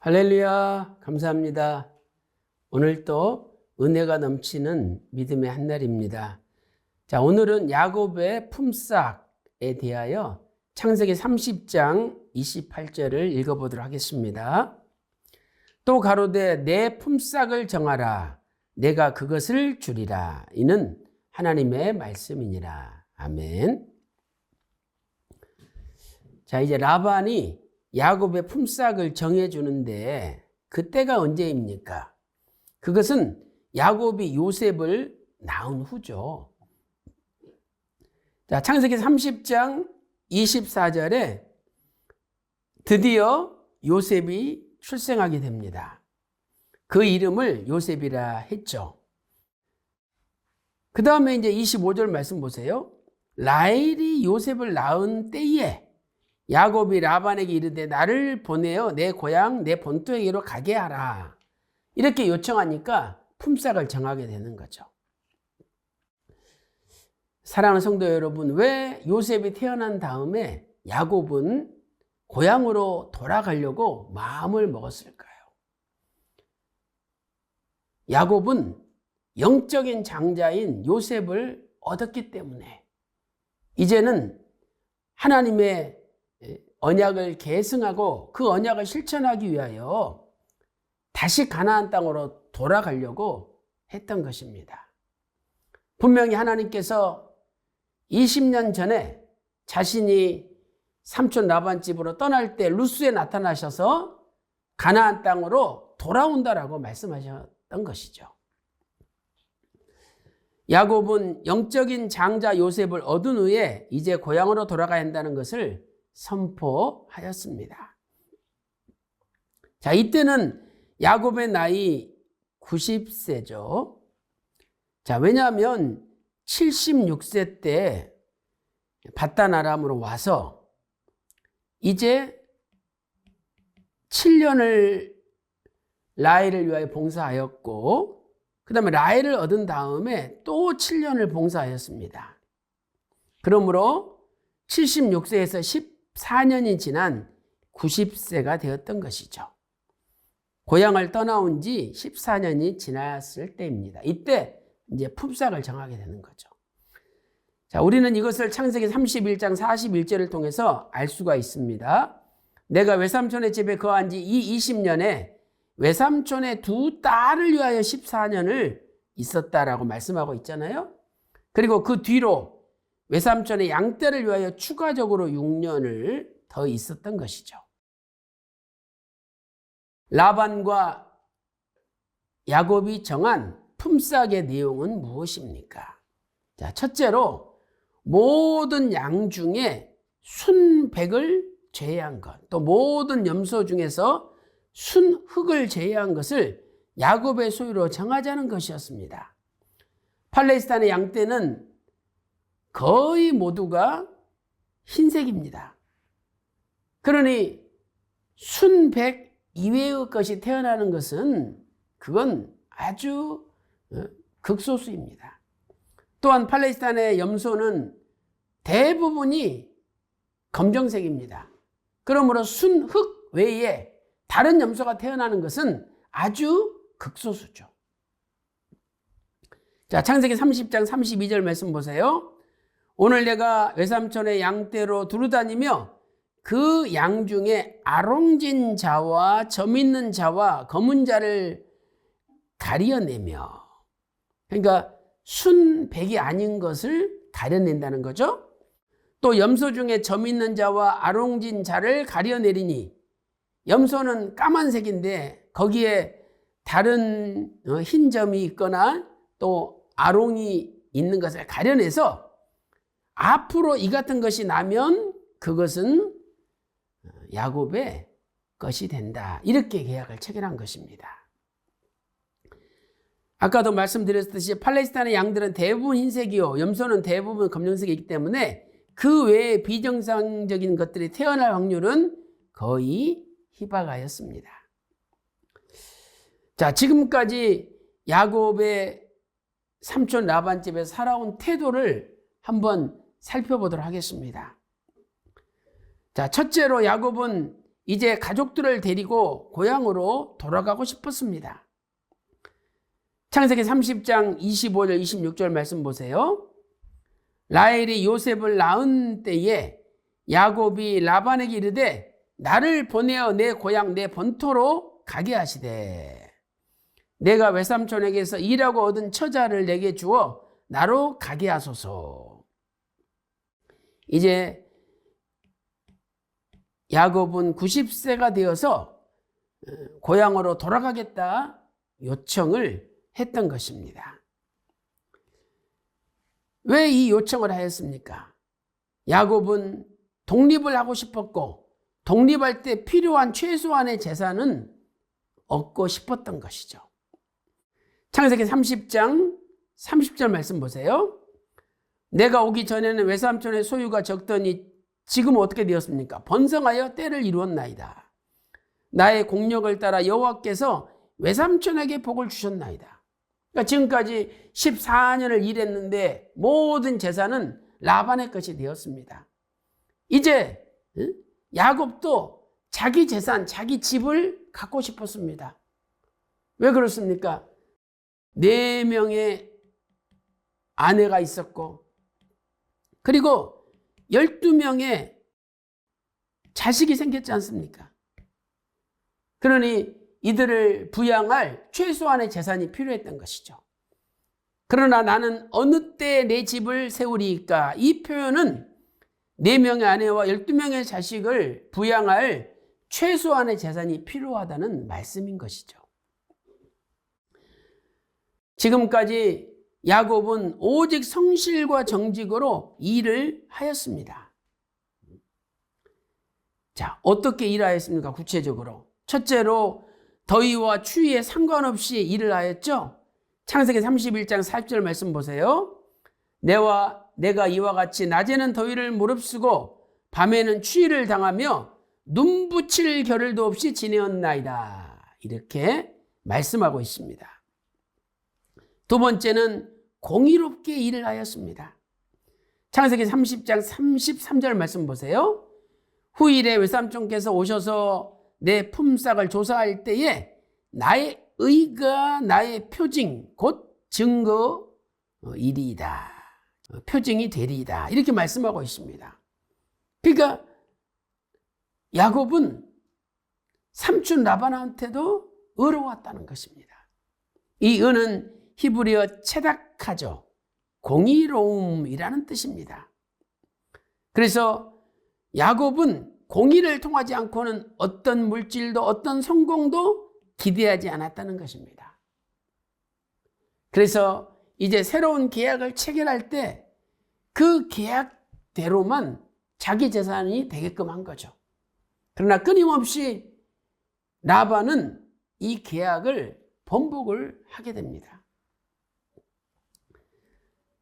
할렐루야, 감사합니다. 오늘 또 은혜가 넘치는 믿음의 한 날입니다. 자, 오늘은 야곱의 품삯에 대하여 창세기 30장 28절을 읽어보도록 하겠습니다. 또 가로되 내 품삯을 정하라. 내가 그것을 주리라. 이는 하나님의 말씀이니라. 아멘. 자, 이제 라반이 야곱의 품삯을 정해주는데 그때가 언제입니까? 그것은 야곱이 요셉을 낳은 후죠. 자, 창세기 30장 24절에 드디어 요셉이 출생하게 됩니다. 그 이름을 요셉이라 했죠. 그 다음에 이제 25절 말씀 보세요. 라헬이 요셉을 낳은 때에 야곱이 라반에게 이르되 나를 보내어 내 고향 내 본토에게로 가게 하라. 이렇게 요청하니까 품삯을 정하게 되는 거죠. 사랑하는 성도 여러분, 왜 요셉이 태어난 다음에 야곱은 고향으로 돌아가려고 마음을 먹었을까요? 야곱은 영적인 장자인 요셉을 얻었기 때문에 이제는 하나님의 언약을 계승하고 그 언약을 실천하기 위하여 다시 가나안 땅으로 돌아가려고 했던 것입니다. 분명히 하나님께서 20년 전에 자신이 삼촌 라반 집으로 떠날 때 루스에 나타나셔서 가나안 땅으로 돌아온다라고 말씀하셨던 것이죠. 야곱은 영적인 장자 요셉을 얻은 후에 이제 고향으로 돌아가야 한다는 것을 선포하였습니다. 자, 이때는 야곱의 나이 90세죠. 자, 왜냐하면 76세 때 밧단 아람으로 와서 이제 7년을 라헬을 위하여 봉사하였고 그 다음에 라헬을 얻은 다음에 또 7년을 봉사하였습니다. 그러므로 76세에서 14년이 지난 90세가 되었던 것이죠. 고향을 떠나온 지 14년이 지났을 때입니다. 이때 이제 품삯을 정하게 되는 거죠. 자, 우리는 이것을 창세기 31장 41절을 통해서 알 수가 있습니다. 내가 외삼촌의 집에 거한 지 이 20년에 외삼촌의 두 딸을 위하여 14년을 있었다라고 말씀하고 있잖아요. 그리고 그 뒤로 외삼촌의 양떼를 위하여 추가적으로 6년을 더 있었던 것이죠. 라반과 야곱이 정한 품삯의 내용은 무엇입니까? 자, 첫째로 모든 양 중에 순백을 제외한 것, 또 모든 염소 중에서 순흑을 제외한 것을 야곱의 소유로 정하자는 것이었습니다. 팔레스타인의 양떼는 거의 모두가 흰색입니다. 그러니 순백 이외의 것이 태어나는 것은 그건 아주 극소수입니다. 또한 팔레스타인의 염소는 대부분이 검정색입니다. 그러므로 순흑 외에 다른 염소가 태어나는 것은 아주 극소수죠. 자, 창세기 30장 32절 말씀 보세요. 오늘 내가 외삼촌의 양떼로 두루다니며 그 양 중에 아롱진 자와 점 있는 자와 검은 자를 가려내며, 그러니까 순백이 아닌 것을 가려낸다는 거죠. 또 염소 중에 점 있는 자와 아롱진 자를 가려내리니, 염소는 까만색인데 거기에 다른 흰 점이 있거나 또 아롱이 있는 것을 가려내서 앞으로 이 같은 것이 나면 그것은 야곱의 것이 된다. 이렇게 계약을 체결한 것입니다. 아까도 말씀드렸듯이 팔레스타인의 양들은 대부분 흰색이요, 염소는 대부분 검정색이기 때문에 그 외에 비정상적인 것들이 태어날 확률은 거의 희박하였습니다. 자, 지금까지 야곱의 삼촌 라반 집에서 살아온 태도를 한번 살펴보도록 하겠습니다. 자, 첫째로 야곱은 이제 가족들을 데리고 고향으로 돌아가고 싶었습니다. 창세기 30장 25절 26절 말씀 보세요. 라헬이 요셉을 낳은 때에 야곱이 라반에게 이르되 나를 보내어 내 고향 내 본토로 가게 하시되 내가 외삼촌에게서 일하고 얻은 처자를 내게 주어 나로 가게 하소서. 이제 야곱은 90세가 되어서 고향으로 돌아가겠다 요청을 했던 것입니다. 왜 이 요청을 하였습니까? 야곱은 독립을 하고 싶었고 독립할 때 필요한 최소한의 재산은 얻고 싶었던 것이죠. 창세기 30장 30절 말씀 보세요. 내가 오기 전에는 외삼촌의 소유가 적더니 지금 어떻게 되었습니까? 번성하여 때를 이루었나이다. 나의 공력을 따라 여호와께서 외삼촌에게 복을 주셨나이다. 그러니까 지금까지 14년을 일했는데 모든 재산은 라반의 것이 되었습니다. 이제 야곱도 자기 재산, 자기 집을 갖고 싶었습니다. 왜 그렇습니까? 4명의 아내가 있었고 그리고 12명의 자식이 생겼지 않습니까? 그러니 이들을 부양할 최소한의 재산이 필요했던 것이죠. 그러나 나는 어느 때에 내 집을 세우리이까? 이 표현은 4명의 아내와 12명의 자식을 부양할 최소한의 재산이 필요하다는 말씀인 것이죠. 지금까지 야곱은 오직 성실과 정직으로 일을 하였습니다. 자, 어떻게 일하였습니까? 구체적으로. 첫째로 더위와 추위에 상관없이 일을 하였죠. 창세기 31장 40절 말씀 보세요. 내가 이와 같이 낮에는 더위를 무릅쓰고 밤에는 추위를 당하며 눈붙일 겨를도 없이 지내었나이다. 이렇게 말씀하고 있습니다. 두 번째는 공의롭게 일을 하였습니다. 창세기 30장 33절 말씀 보세요. 후일에 외삼촌께서 오셔서 내 품삯을 조사할 때에 나의 의가 나의 표징 곧 증거 일이다. 표징이 되리이다. 이렇게 말씀하고 있습니다. 그러니까 야곱은 삼촌 라반한테도 의로웠다는 것입니다. 이 의는 히브리어 체닥하죠. 공의로움이라는 뜻입니다. 그래서 야곱은 공의를 통하지 않고는 어떤 물질도 어떤 성공도 기대하지 않았다는 것입니다. 그래서 이제 새로운 계약을 체결할 때 그 계약대로만 자기 재산이 되게끔 한 거죠. 그러나 끊임없이 라반은 이 계약을 번복을 하게 됩니다.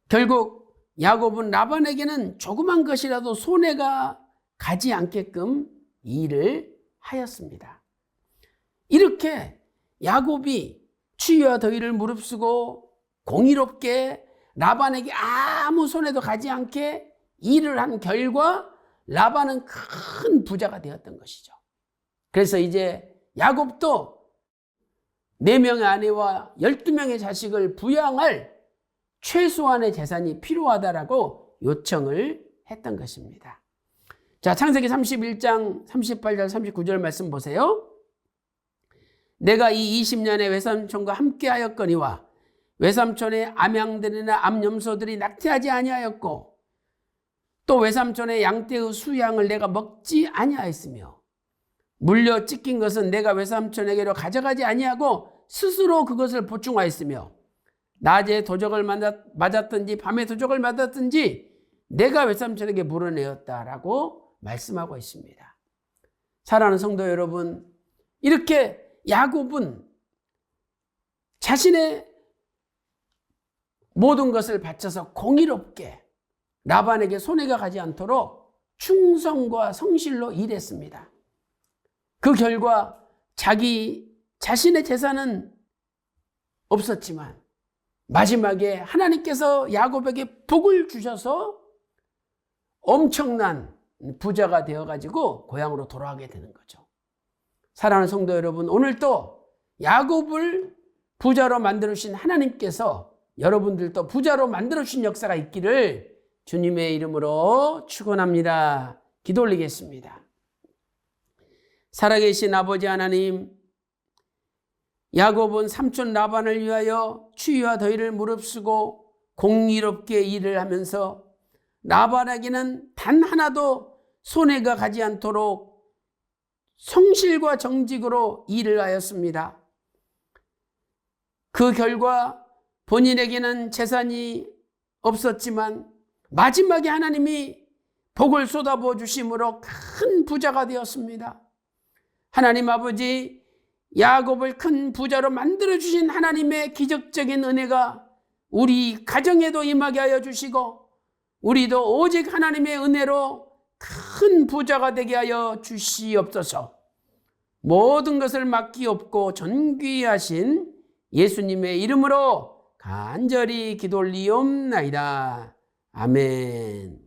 결국 야곱은 라반에게는 조그만 것이라도 손해가 가지 않게끔 일을 하였습니다. 이렇게 야곱이 추위와 더위를 무릅쓰고 공의롭게 라반에게 아무 손해도 가지 않게 일을 한 결과 라반은 큰 부자가 되었던 것이죠. 그래서 이제 야곱도 4명의 아내와 12명의 자식을 부양할 최소한의 재산이 필요하다라고 요청을 했던 것입니다. 자, 창세기 31장 38절 39절 말씀 보세요. 내가 이 20년의 외삼촌과 함께 하였거니와 외삼촌의 암양들이나 암염소들이 낙태하지 아니하였고 또 외삼촌의 양떼의 수양을 내가 먹지 아니하였으며 물려 찢긴 것은 내가 외삼촌에게로 가져가지 아니하고 스스로 그것을 보충하였으며 낮에 도적을 맞았든지 밤에 도적을 맞았든지 내가 외삼촌에게 물어내었다라고 말씀하고 있습니다. 사랑하는 성도 여러분, 이렇게 야곱은 자신의 모든 것을 바쳐서 공의롭게 라반에게 손해가 가지 않도록 충성과 성실로 일했습니다. 그 결과 자신의 재산은 없었지만 마지막에 하나님께서 야곱에게 복을 주셔서 엄청난 부자가 되어가지고 고향으로 돌아가게 되는 거죠. 사랑하는 성도 여러분, 오늘도 야곱을 부자로 만들어주신 하나님께서 여러분들도 부자로 만들어주신 역사가 있기를 주님의 이름으로 축원합니다. 기도 올리겠습니다. 살아계신 아버지 하나님, 야곱은 삼촌 라반을 위하여 추위와 더위를 무릅쓰고 공의롭게 일을 하면서 라반에게는 단 하나도 손해가 가지 않도록 성실과 정직으로 일을 하였습니다. 그 결과 본인에게는 재산이 없었지만 마지막에 하나님이 복을 쏟아부어 주심으로 큰 부자가 되었습니다. 하나님 아버지, 야곱을 큰 부자로 만들어주신 하나님의 기적적인 은혜가 우리 가정에도 임하게 하여 주시고 우리도 오직 하나님의 은혜로 큰 부자가 되게 하여 주시옵소서. 모든 것을 맡기옵고 존귀하신 예수님의 이름으로 간절히 기도 올리옵나이다. 아멘.